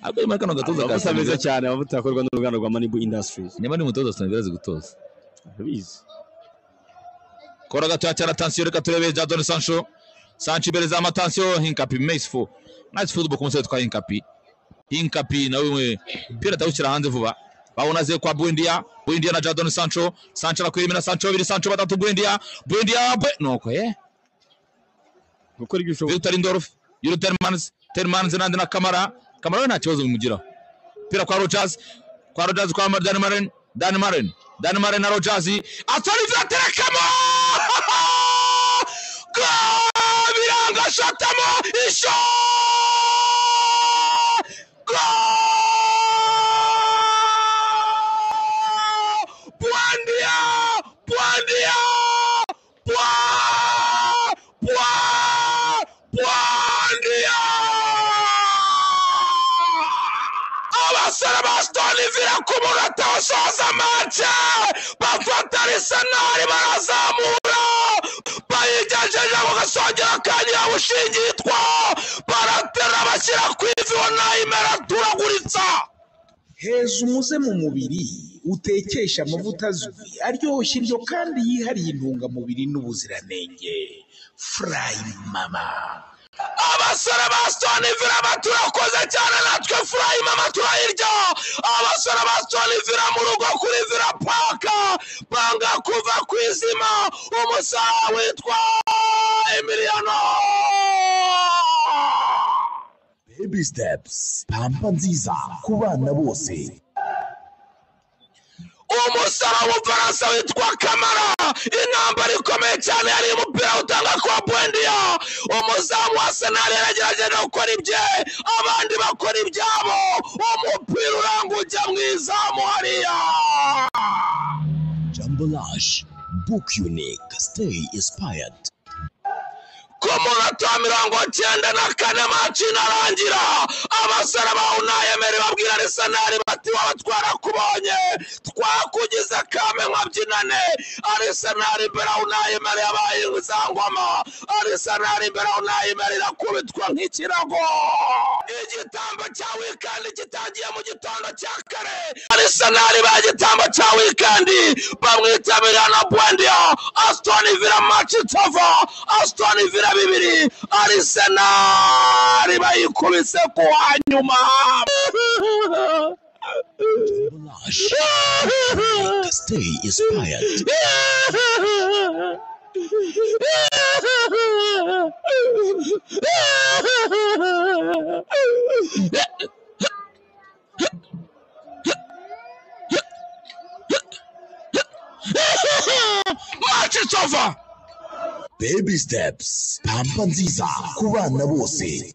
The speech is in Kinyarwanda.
Abe makano gatoza gasabeza cyane abavuta akorwa n'uruganda rwa Manibu Industries. Niba ni mutoza Sanibirazi gutoza. Abizi. Kora gato cyane attention reka turebe Jadon Sancho. Sancho imbere za attention Hinkapi Maceful. Nice football kumusore twa Hinkapi. Hinkapi nawe mpira tawushyira hanze vuba. Babonaze kwa Buendia na Jadon Sancho. Sancho arakwirimina Sancho 2 Sancho 3 Buendia noko gukora igishoboka. Victor Lindorf Termans nande na Kamara nta kibazo bimugiraho. Mpira kwa Rogers kwa Dan Maren na Rogers atari vyaterekamo biranga shatamo isho Aston Villa kumurata wasoza match bafata Arsenal barazamura bayijajeje bagasongera kandi yabushingitwa baratera bashyira kwivi wanayimera turaguritsa heza umuze mu mubiri utekesha amavuta azwi aryoshye iryo kandi yihariye intungamubiri n'ubuziranenge Fry Mama. Abasore ba Aston Villa baturakoze cyane natwe Fry Mama turayirya. Abasore ba Aston Villa mu rugo kuri Villa Park banga kuva kwizima umusaha witwa Emiliano. Baby Steps, pampa nziza ku bana bose. Umusara w'Ubufaransa witwa Kamara intambara ikomeye cyane yari umupira utanga kwa Buendia. Umuzamu wa Arsenal yaragerageje gukora ibye abandi bakora ibyabo umupira urangujya mu izamu hariya. Jumbo Lash, book unique, stay inspired. Kumunota 94 match inarangira abasara ba Unai Emery babwira Arsenal bati wabatwara kubonye twakugize kame nkabyinane. Arsenal imbere Unai Emery yabaye ngizangwama. Arsenal imbere Unai Emery rakubitwa nk'ikirago. Igitambo cya weekend kitagiye mu gitondo cya kare. Arsenal bagitambo cya weekend bamwitabira na Buendia. Aston Villa match over. Aston Villa bibiri Arsenal bayikubise ku hanyuma. Stay inspired. Match is over. Baby Steps, pampa nziza ku bana bose.